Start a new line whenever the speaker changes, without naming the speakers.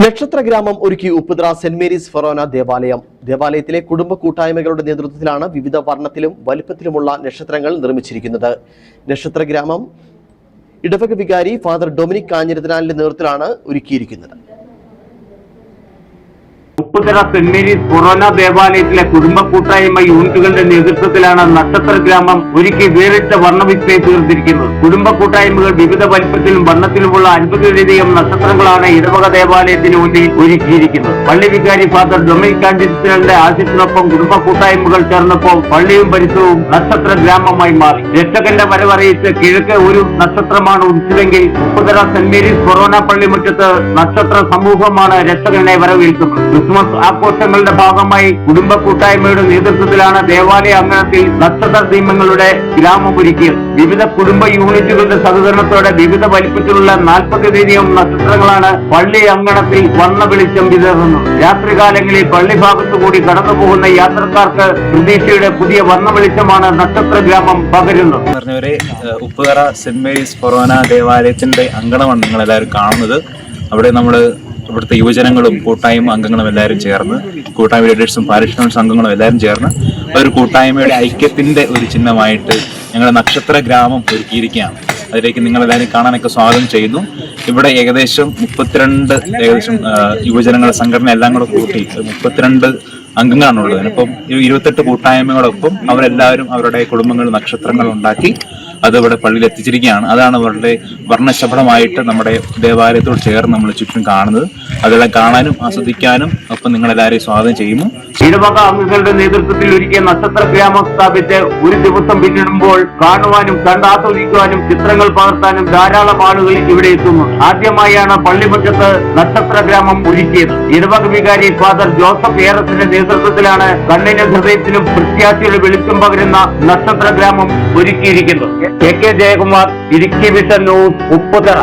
നക്ഷത്രഗ്രാമം ഒരുക്കി Upputhara saint Mary's ഫൊറോന ദേവാലയം. ദേവാലയത്തിലെ കുടുംബ കൂട്ടായ്മകളുടെ നേതൃത്വത്തിലാണ് വിവിധ വർണ്ണത്തിലും വലിപ്പത്തിലുമുള്ള നക്ഷത്രങ്ങൾ നിർമ്മിച്ചിരിക്കുന്നത്. നക്ഷത്രഗ്രാമം ഇടവക വികാരി ഫാദർ ഡൊമിനിക് കാഞ്ഞിരത്തിനാലിന്റെ നേതൃത്വത്തിലാണ് ഒരുക്കിയിരിക്കുന്നത്.
ഉപ്പുതറ സെന്റ് മേരീസ് ഫൊറോന ദേവാലയത്തിലെ കുടുംബ കൂട്ടായ്മ യൂണിറ്റുകളുടെ നേതൃത്വത്തിലാണ് നക്ഷത്രഗ്രാമം ഒരുക്കി വേറിട്ട വർണ്ണവിസ്മയം തീർത്തിരിക്കുന്നത്. കുടുംബ കൂട്ടായ്മകൾ വിവിധ വലിപ്പത്തിലും വർണ്ണത്തിലുമുള്ള 50-ലധികം നക്ഷത്രങ്ങളാണ് ഇടവക ദേവാലയത്തിന് മുന്നിൽ ഒരുക്കിയിരിക്കുന്നത്. പള്ളി വികാരി ഫാദർ ഡൊമിനിക് കാഞ്ഞിരത്തിനാലിന്റെ ആശയത്തിനൊപ്പം കുടുംബ കൂട്ടായ്മകൾ ചേർന്നപ്പോൾ പള്ളിയും പരിസരവും നക്ഷത്രഗ്രാമമായി മാറി. രക്ഷകന്റെ വരവറിയിച്ച് കിഴക്ക് ഒരു നക്ഷത്രമാണ് ഉദിച്ചതെങ്കിൽ ഉപ്പുതറ സെന്റ് മേരീസ് ഫൊറോന പള്ളിമുറ്റത്ത് നക്ഷത്ര സമൂഹമാണ് രക്ഷകനെ വരവേൽക്കുന്നത്. ക്രിസ്മസ് ആഘോഷങ്ങളുടെ ഭാഗമായി കുടുംബ കൂട്ടായ്മയുടെ നേതൃത്വത്തിലാണ് ദേവാലയ അങ്കണത്തിൽ നക്ഷത്ര ദീപങ്ങളുടെ ഗ്രാമം ഒരുക്കിയത്. വിവിധ കുടുംബ യൂണിറ്റുകളുടെ സഹകരണത്തോടെ വിവിധ വലിപ്പത്തിലുള്ള 40-ലധികം നക്ഷത്രങ്ങളാണ് പള്ളി അങ്കണത്തിൽ വർണ്ണ വെളിച്ചം വിതറുന്നത്. രാത്രികാലങ്ങളിൽ പള്ളി ഭാഗത്തുകൂടി കടന്നുപോകുന്ന യാത്രക്കാർക്ക് പ്രതീക്ഷയുടെ പുതിയ വർണ്ണ വെളിച്ചമാണ് നക്ഷത്ര ഗ്രാമം പകരുന്നത്.
ഉപ്പുതറ സെന്റ് മേരീസ് ഫൊറോന ദേവാലയത്തിന്റെ അങ്കണമാണ് നിങ്ങൾ എല്ലാവരും കാണുന്നത്. അവിടെ ഇവിടുത്തെ യുവജനങ്ങളും കൂട്ടായ്മ അംഗങ്ങളും എല്ലാവരും ചേർന്ന്, കൂട്ടായ്മ ലീഡേഴ്സും പാരിഷ് കൗൺസിൽ അംഗങ്ങളും എല്ലാവരും ചേർന്ന് ഒരു കൂട്ടായ്മയുടെ ഐക്യത്തിന്റെ ഒരു ചിഹ്നമായിട്ട് ഞങ്ങളുടെ നക്ഷത്ര ഗ്രാമം ഒരുക്കിയിരിക്കുകയാണ്. അതിലേക്ക് നിങ്ങളെല്ലാവരും കാണാനൊക്കെ സ്വാഗതം ചെയ്യുന്നു. ഇവിടെ ഏകദേശം 32 യുവജനങ്ങളുടെ സംഘടന എല്ലാം കൂടെ കൂട്ടി 32 അംഗങ്ങളാണുള്ളത്. അപ്പം 28 കൂട്ടായ്മകളൊപ്പം അവരെല്ലാവരും അവരുടെ കുടുംബങ്ങൾ നക്ഷത്രങ്ങൾ ഉണ്ടാക്കി അത് ഇവിടെ പള്ളിയിൽ എത്തിച്ചിരിക്കുകയാണ്. അതാണ് അവരുടെ വർണ്ണശബളമായിട്ട് നമ്മുടെ ദേവാലയത്തോട് ചേർന്ന് നമ്മൾ ചുറ്റും കാണുന്നത്. അതെല്ലാം കാണാനും ആസ്വദിക്കാനും ഒപ്പം നിങ്ങളെല്ലാവരെയും സ്വാഗതം ചെയ്യുന്നു.
ഇടവക അംഗങ്ങളുടെ നേതൃത്വത്തിൽ ഒരുക്കിയ നക്ഷത്ര ഗ്രാമം സ്ഥാപിച്ച് ഒരു ദിവസം പിന്നിടുമ്പോൾ കാണുവാനും കണ്ടാസ്വദിക്കുവാനും ചിത്രങ്ങൾ പകർത്താനും ധാരാളം ആളുകൾ ഇവിടെ എത്തുന്നു. ആദ്യമായാണ് പള്ളിമുറ്റത്ത് നക്ഷത്ര ഗ്രാമം ഒരുക്കിയത്. ഇടവക വികാരി ഫാദർ ജോസഫ് ഏറസിന്റെ നേതൃത്വത്തിലാണ് കണ്ണിനും ഹൃദയത്തിനും പ്രത്യാശയുടെ വെളിച്ചം പകരുന്ന നക്ഷത്ര ഗ്രാമം ഒരുക്കിയിരിക്കുന്നത്. K Jayakumar, Idukki vision news, Upputhara.